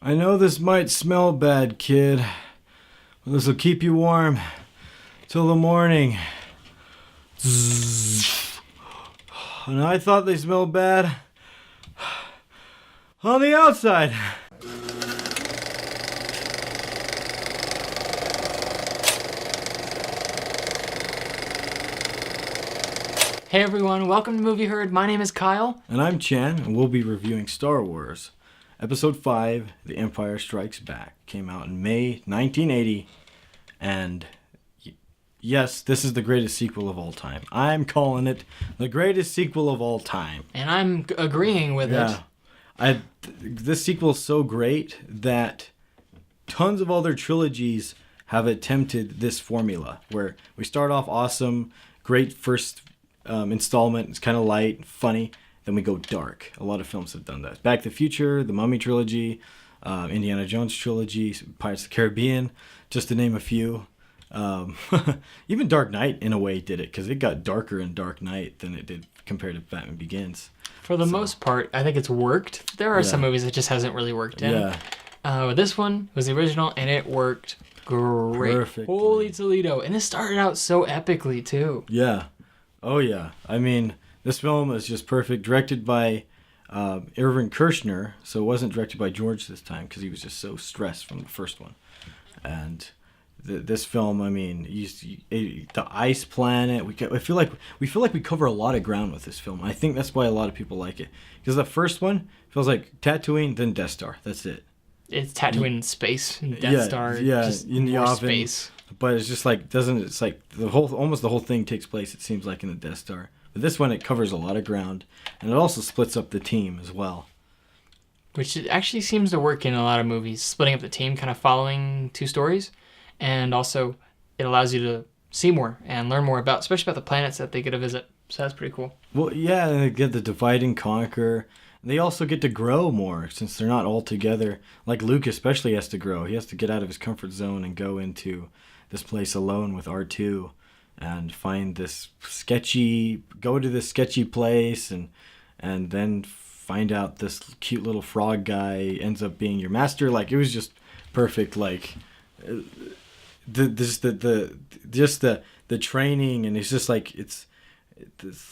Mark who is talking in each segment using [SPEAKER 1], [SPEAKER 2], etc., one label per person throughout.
[SPEAKER 1] I know this might smell bad, kid, but this will keep you warm till the morning. Zzz. And I thought they smelled bad on the outside.
[SPEAKER 2] Hey everyone, welcome to Movie Herd. My name is Kyle.
[SPEAKER 1] And I'm Chan, and we'll be reviewing Star Wars. Episode 5, The Empire Strikes Back, came out in May 1980, and yes, this is the greatest sequel of all time. I'm calling it the greatest sequel of all time.
[SPEAKER 2] And I'm agreeing with it.
[SPEAKER 1] This sequel is so great that tons of other trilogies have attempted this formula, where we start off awesome, great first installment, it's kind of light, funny, then we go dark. A lot of films have done that. Back to the Future, the Mummy trilogy, Indiana Jones trilogy, Pirates of the Caribbean, just to name a few. Even Dark Knight, in a way, did it, because it got darker in Dark Knight than it did compared to Batman Begins.
[SPEAKER 2] For the most part, I think it's worked. There are some movies it just hasn't really worked in. Yeah. This one was the original, and it worked great.
[SPEAKER 1] Perfectly.
[SPEAKER 2] Holy Toledo. And it started out so epically, too.
[SPEAKER 1] Yeah. Oh, yeah. I mean, this film is just perfect. Directed by Irvin Kershner, so it wasn't directed by George this time because he was just so stressed from the first one. And this film, I mean, the ice planet. I feel like we cover a lot of ground with this film. I think that's why a lot of people like it, because the first one feels like Tatooine, then Death Star. That's it.
[SPEAKER 2] It's Tatooine in space, and Death Star, just
[SPEAKER 1] in the oven.
[SPEAKER 2] Space.
[SPEAKER 1] But it's just like it's like almost the whole thing takes place, it seems like, in the Death Star. But this one, it covers a lot of ground, and it also splits up the team as well.
[SPEAKER 2] Which actually seems to work in a lot of movies, splitting up the team, kind of following two stories, and also it allows you to see more and learn more about, especially about the planets that they get to visit. So that's pretty cool.
[SPEAKER 1] Well, yeah, and they get the divide and conquer. And they also get to grow more since they're not all together. Like Luke especially has to grow. He has to get out of his comfort zone and go into this place alone with R2 and find this go to this sketchy place and then find out this cute little frog guy ends up being your master. Like, it was just perfect. Like, the training, and it's just like, it's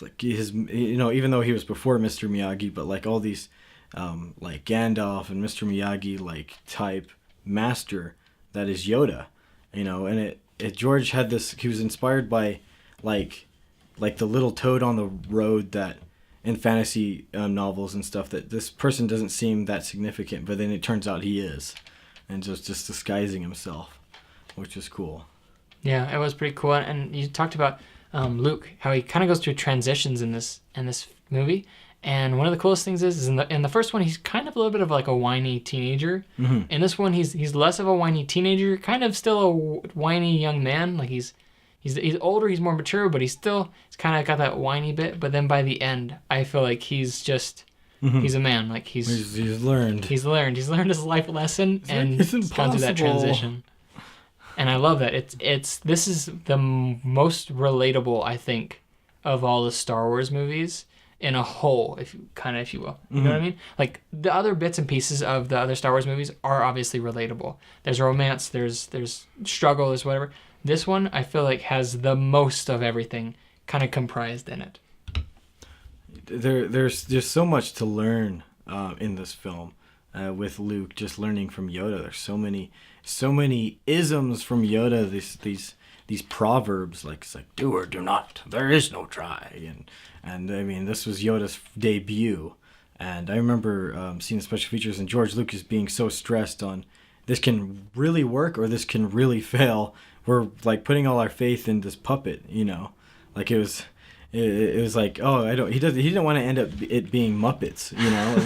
[SPEAKER 1] like his, even though he was before Mr. Miyagi, but like all these like Gandalf and Mr. Miyagi like type master that is Yoda, and it George had this, he was inspired by like the little toad on the road that in fantasy novels and stuff, that this person doesn't seem that significant, but then it turns out he is, and just disguising himself, which is cool. Yeah,
[SPEAKER 2] it was pretty cool. And you talked about Luke, how he kind of goes through transitions in this movie, and one of the coolest things is in the first one he's kind of a little bit of like a whiny teenager. Mm-hmm. In this one he's less of a whiny teenager, kind of still a whiny young man. Like he's older, he's more mature, but he's kind of got that whiny bit. But then by the end, I feel like he's just he's a man. Like he's learned his life lesson, and he's gone through that transition. And I love that. This is the most relatable, I think, of all the Star Wars movies in a whole, if you will. You know what I mean? Like, the other bits and pieces of the other Star Wars movies are obviously relatable. There's romance, there's struggle, there's whatever. This one, I feel like, has the most of everything kind of comprised in it.
[SPEAKER 1] There's so much to learn in this film. With Luke just learning from Yoda. There's so many isms from Yoda, these proverbs, like it's like do or do not, there is no try, and I mean, this was Yoda's debut, and I remember seeing the special features and George Lucas being so stressed on this can really work or this can really fail. We're like putting all our faith in this puppet, like it was like, oh, he didn't want to end up it being Muppets,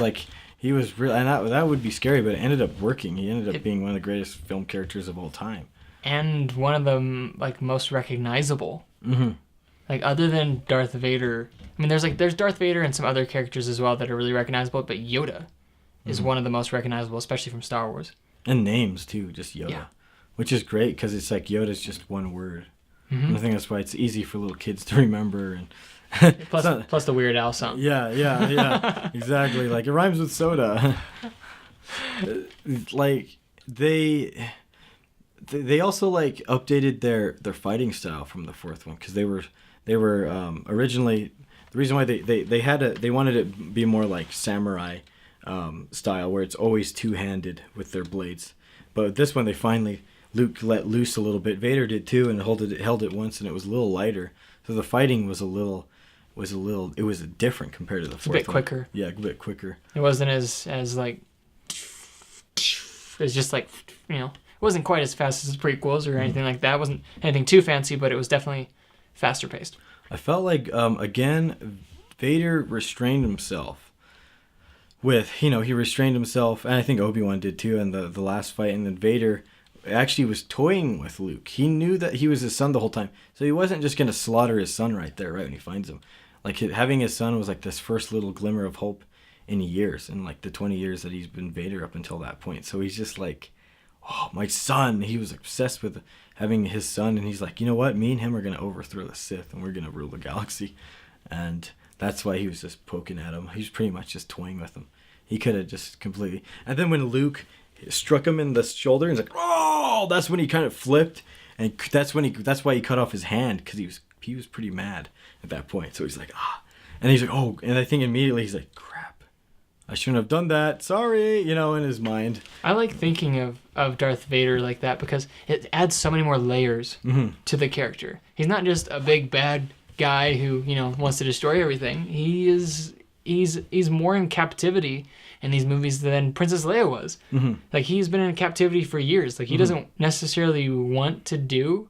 [SPEAKER 1] like. He was real, and that would be scary, but it ended up working. He ended up being one of the greatest film characters of all time,
[SPEAKER 2] and one of the like most recognizable. Mm-hmm. Like, other than Darth Vader, I mean, there's Darth Vader and some other characters as well that are really recognizable, but Yoda is one of the most recognizable, especially from Star Wars.
[SPEAKER 1] And names too, just Yoda, which is great because it's like Yoda's just one word. Mm-hmm. I think that's why it's easy for little kids to remember and.
[SPEAKER 2] Plus the Weird Al song.
[SPEAKER 1] Yeah, exactly. Like, it rhymes with soda. Like they also like updated their fighting style from the fourth one, because they were originally, the reason why they wanted it to be more like samurai style, where it's always two-handed with their blades. But this one, they finally, Luke let loose a little bit. Vader did too, and held it once, and it was a little lighter. So the fighting was it was different compared to the fourth one.
[SPEAKER 2] A bit quicker.
[SPEAKER 1] Yeah, a bit quicker.
[SPEAKER 2] It wasn't as like, it's just like, it wasn't quite as fast as the prequels or anything like that. It wasn't anything too fancy, but it was definitely faster paced.
[SPEAKER 1] I felt like, again, Vader restrained himself he restrained himself, and I think Obi-Wan did too in the last fight, and then Vader actually was toying with Luke. He knew that he was his son the whole time, so he wasn't just going to slaughter his son right when he finds him. Like, having his son was like this first little glimmer of hope in years, in like the 20 years that he's been Vader up until that point. So he's just like, oh, my son. He was obsessed with having his son, and he's like, you know what? Me and him are going to overthrow the Sith, and we're going to rule the galaxy. And that's why he was just poking at him. He was pretty much just toying with him. He could have just completely... And then when Luke struck him in the shoulder, he's like, oh! That's when he kind of flipped, and that's why he cut off his hand, because he was pretty mad at that point. So he's like, ah. And he's like, oh. And I think immediately he's like, crap. I shouldn't have done that. Sorry, in his mind.
[SPEAKER 2] I like thinking of Darth Vader like that because it adds so many more layers to the character. He's not just a big bad guy who, wants to destroy everything. He's more in captivity in these movies than Princess Leia was. Mm-hmm. Like, he's been in captivity for years. Like, he doesn't necessarily want to do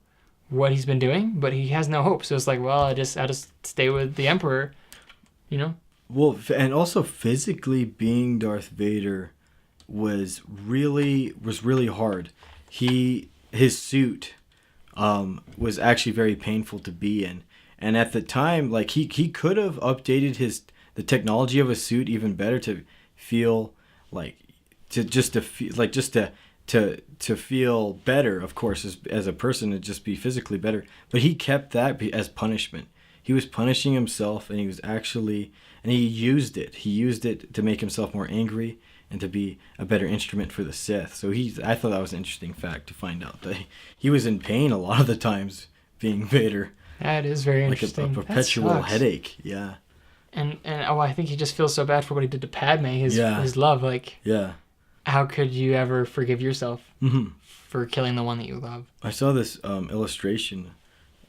[SPEAKER 2] what he's been doing, but he has no hope. So it's like, well, I just stay with the Emperor,
[SPEAKER 1] Well, and also physically being Darth Vader was really hard. His suit was actually very painful to be in, and at the time, like, he could have updated the technology of his suit even better to feel like to feel better, of course, as a person, and just be physically better. But he kept that as punishment. He was punishing himself, and he used it. He used it to make himself more angry and to be a better instrument for the Sith. So I thought that was an interesting fact to find out, that he was in pain a lot of the times being Vader.
[SPEAKER 2] That is very interesting.
[SPEAKER 1] Like a perpetual headache. Yeah.
[SPEAKER 2] And I think he just feels so bad for what he did to Padme, his love. Like,
[SPEAKER 1] yeah.
[SPEAKER 2] How could you ever forgive yourself for killing the one that you love? I
[SPEAKER 1] saw this illustration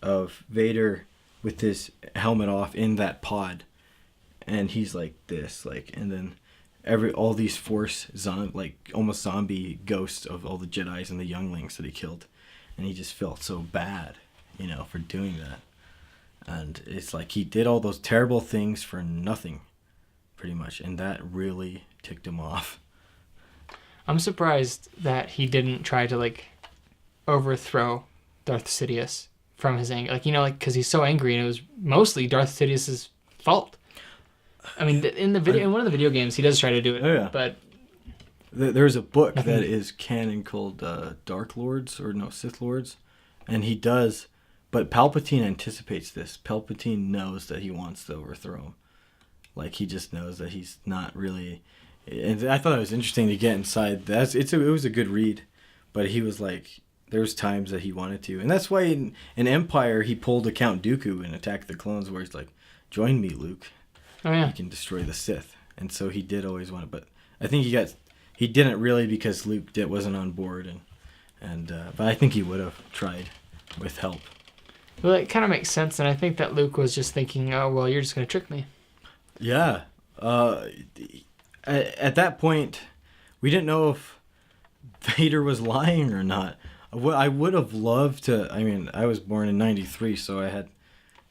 [SPEAKER 1] of Vader with his helmet off in that pod, and he's like this, like, and then all these Force almost zombie ghosts of all the Jedis and the younglings that he killed, and he just felt so bad, for doing that. And it's like he did all those terrible things for nothing, pretty much, and that really ticked him off.
[SPEAKER 2] I'm surprised that he didn't try to, overthrow Darth Sidious from his anger. Because he's so angry, and it was mostly Darth Sidious's fault. I mean, in one of the video games, he does try to do it. Oh, yeah. But
[SPEAKER 1] there's a book that is canon called Dark Lords, or no, Sith Lords, and he does... But Palpatine anticipates this. Palpatine knows that he wants to overthrow him. Like, he just knows that he's not really... And I thought it was interesting to get inside. It was a good read. But he was like... There was times that he wanted to. And that's why in Empire, he pulled a Count Dooku and attacked the clones, where he's like, join me, Luke.
[SPEAKER 2] Oh, yeah.
[SPEAKER 1] You can destroy the Sith. And so he did always want it. But I think he didn't really, because Luke wasn't on board. But I think he would have tried with help.
[SPEAKER 2] Well, it kind of makes sense, and I think that Luke was just thinking, oh, well, you're just going to trick me.
[SPEAKER 1] Yeah. At that point, we didn't know if Vader was lying or not. I would have loved to... I mean, I was born in 93, so I had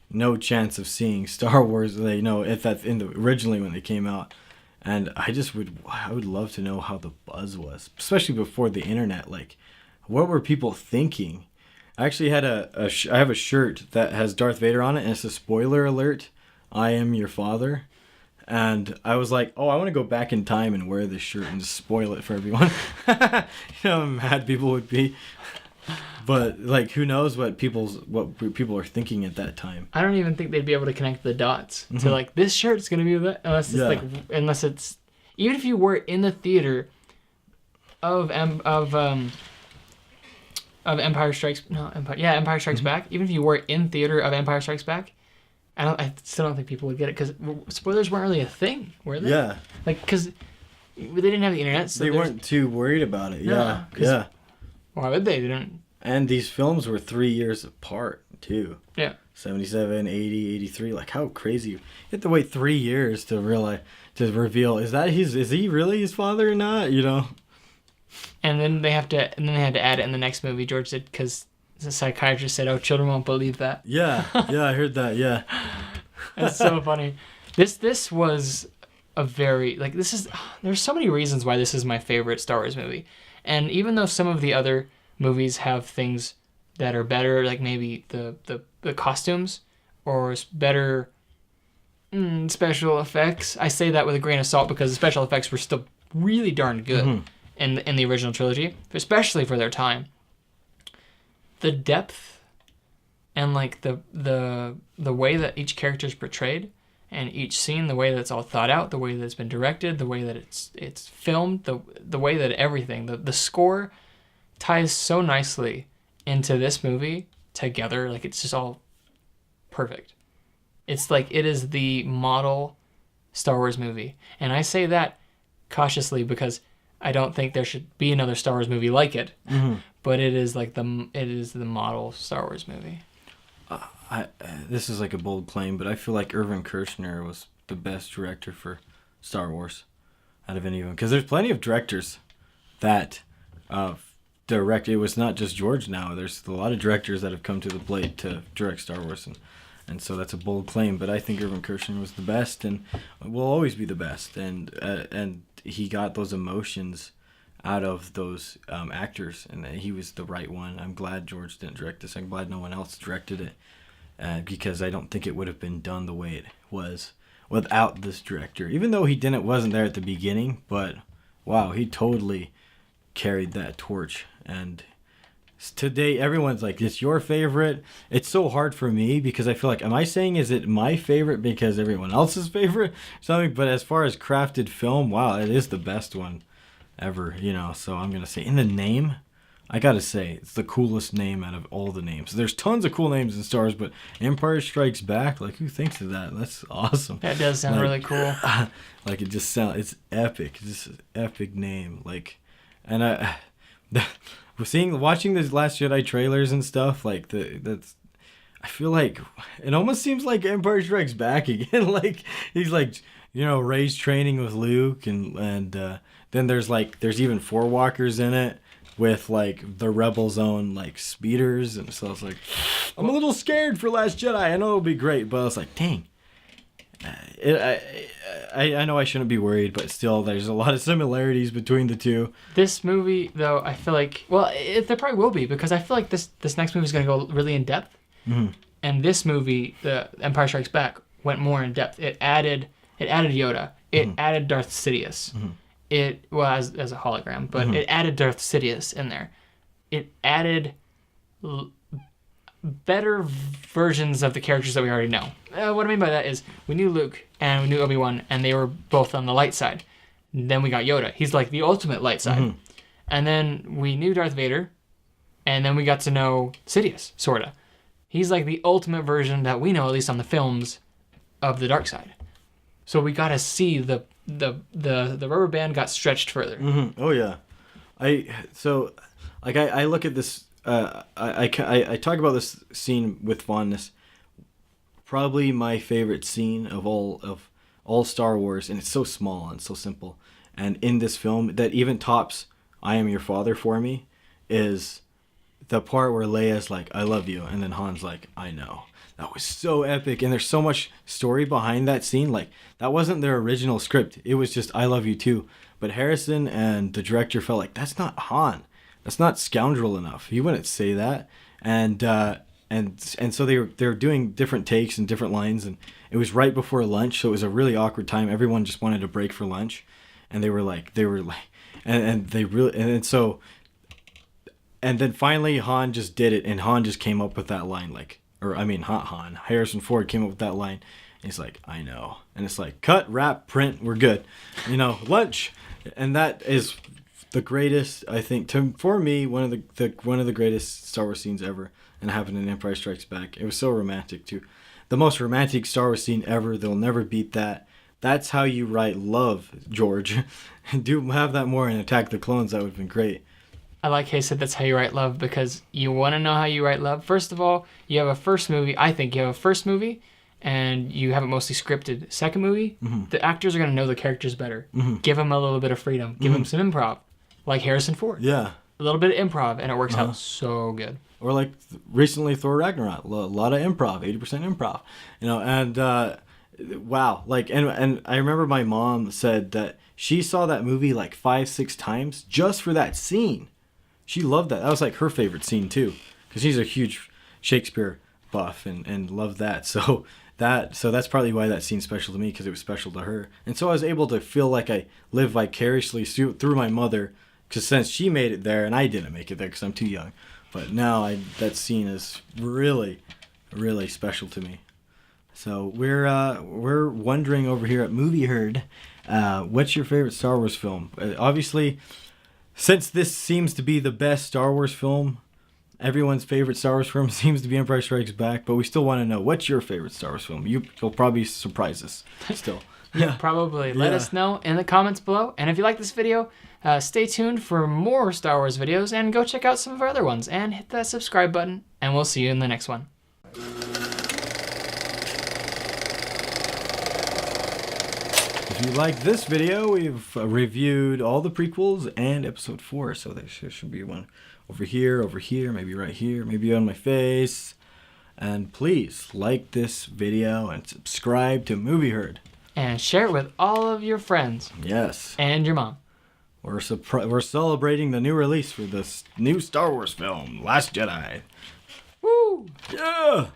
[SPEAKER 1] no chance of seeing Star Wars, originally when they came out. And I would love to know how the buzz was, especially before the internet. Like, what were people thinking? I actually had I have a shirt that has Darth Vader on it, and it's a spoiler alert. I am your father. And I was like, oh, I want to go back in time and wear this shirt and just spoil it for everyone. How mad people would be. But, who knows what people are thinking at that time.
[SPEAKER 2] I don't even think they'd be able to connect the dots to, this shirt's going to be that. Unless it's, even if you were in the theater of Empire Strikes Empire Strikes Back, even if you were in theater of Empire Strikes Back, I still don't think people would get it because spoilers weren't really a thing, were they?
[SPEAKER 1] Yeah.
[SPEAKER 2] Like, because they didn't have the internet, so
[SPEAKER 1] they weren't too worried about it. Yeah.
[SPEAKER 2] Why would they? They didn't.
[SPEAKER 1] And these films were 3 years apart too.
[SPEAKER 2] Yeah.
[SPEAKER 1] 77, 80, 83. Like, how crazy! You have to wait 3 years to reveal is he really his father or not? You know.
[SPEAKER 2] And then they had to add it in the next movie. George did because the psychiatrist said, "Oh, children won't believe that."
[SPEAKER 1] Yeah, I heard that. Yeah.
[SPEAKER 2] That's so funny. This was a very there's so many reasons why this is my favorite Star Wars movie. And even though some of the other movies have things that are better, like maybe the costumes or better special effects, I say that with a grain of salt because the special effects were still really darn good in the original trilogy, especially for their time. The depth and like the way that each character is portrayed and each scene, the way that it's all thought out, the way that it's been directed, the way that it's filmed, the way that everything, the score ties so nicely into this movie together. Like, it's just all perfect. It's like it is the model Star Wars movie. And I say that cautiously because I don't think there should be another Star Wars movie like it. But it is like the model Star Wars movie.
[SPEAKER 1] This is like a bold claim, but I feel like Irvin Kershner was the best director for Star Wars out of any of them. Because there's plenty of directors that direct. It was not just George now. There's a lot of directors that have come to the plate to direct Star Wars. And so that's a bold claim. But I think Irvin Kershner was the best and will always be the best. And he got those emotions out of those actors. And he was the right one. I'm glad George didn't direct this. I'm glad no one else directed it. Because I don't think it would have been done the way it was without this director. Even though he wasn't there at the beginning, but wow, he totally carried that torch. And today, everyone's like, "It's your favorite." It's so hard for me because I feel like, am I saying is it my favorite because everyone else's favorite? Something, but as far as crafted film, wow, it is the best one ever. You know, so I'm gonna say in the name. I gotta say, it's the coolest name out of all the names. There's tons of cool names in Star Wars, but Empire Strikes Back, like, who thinks of that? That's awesome.
[SPEAKER 2] That does sound really cool.
[SPEAKER 1] Like, it just it's epic. It's just an epic name. Like, and watching the Last Jedi trailers and stuff, like, I feel like it almost seems like Empire Strikes Back again. Like, he's like, you know, Rey's training with Luke, and then there's even Four Walkers in it. With like the Rebel Zone like speeders, and so I was like, I'm a little scared for Last Jedi. I know it'll be great, but I was like, dang, I know I shouldn't be worried, but still, there's a lot of similarities between the two.
[SPEAKER 2] This movie, though, I feel like there probably will be because I feel like this next movie is gonna go really in depth, and this movie, the Empire Strikes Back, went more in depth. It added Yoda. It added Darth Sidious. It was as a hologram, but it added Darth Sidious in there. It added better versions of the characters that we already know. What I mean by that is we knew Luke and we knew Obi-Wan, and they were both on the light side. Then we got Yoda. He's like the ultimate light side. And then we knew Darth Vader, and then we got to know Sidious, sorta. He's like the ultimate version that we know, at least on the films, of the dark side. So we got to see the rubber band got stretched further.
[SPEAKER 1] Oh yeah, I look at this. I talk about this scene with fondness. Probably my favorite scene of all Star Wars, and it's so small and so simple. And in this film, that even tops "I Am Your Father" for me, is the part where Leia's like, "I love you," and then Han's like, "I know." That was so epic, and there's so much story behind that scene. Like, that wasn't their original script. It was just, "I love you too." But Harrison and the director felt like, that's not Han. That's not scoundrel enough. He wouldn't say that. And so they were doing different takes and different lines, and it was right before lunch, so it was a really awkward time. Everyone just wanted a break for lunch, and and then finally Han just did it, and Han just came up with that line, Harrison Ford came up with that line. And he's like, "I know." And it's like, cut, wrap, print, we're good. You know, lunch. And that is the greatest, I think, for me, one of the greatest Star Wars scenes ever, and happened in Empire Strikes Back. It was so romantic too. The most romantic Star Wars scene ever. They'll never beat that. That's how you write love, George. Do have that more in Attack the Clones. That would have been great.
[SPEAKER 2] I like how you said that's how you write love, because you want to know how you write love. First of all, you have a first movie. I think you have a first movie, and you have it mostly scripted. Second movie, the actors are going to know the characters better. Give them a little bit of freedom. Give them some improv, like Harrison Ford.
[SPEAKER 1] Yeah.
[SPEAKER 2] A little bit of improv, and it works out so good.
[SPEAKER 1] Or like recently Thor Ragnarok, a lot of improv, 80% improv, and wow, like and I remember my mom said that she saw that movie like 5-6 times just for that scene. She loved that. That was like her favorite scene too, because she's a huge Shakespeare buff and loved that. So that's probably why that scene's special to me, because it was special to her, and so I was able to feel like I lived vicariously through my mother, because since she made it there and I didn't make it there because I'm too young. But now that scene is really, really special to me. So we're wondering over here at Movie Herd, what's your favorite Star Wars film? Obviously, since this seems to be the best Star Wars film, everyone's favorite Star Wars film seems to be Empire Strikes Back. But we still want to know, what's your favorite Star Wars film? You'll probably surprise us still.
[SPEAKER 2] Yeah, probably. Let us know in the comments below. And if you like this video, stay tuned for more Star Wars videos, and go check out some of our other ones, and hit that subscribe button, and we'll see you in the next one.
[SPEAKER 1] If you like this video, we've reviewed all the prequels and episode 4, so there should be one over here, maybe right here, maybe on my face. And please like this video and subscribe to Movie Herd.
[SPEAKER 2] And share it with all of your friends.
[SPEAKER 1] Yes.
[SPEAKER 2] And your mom.
[SPEAKER 1] We're celebrating the new release for this new Star Wars film, Last Jedi.
[SPEAKER 2] Woo!
[SPEAKER 1] Yeah!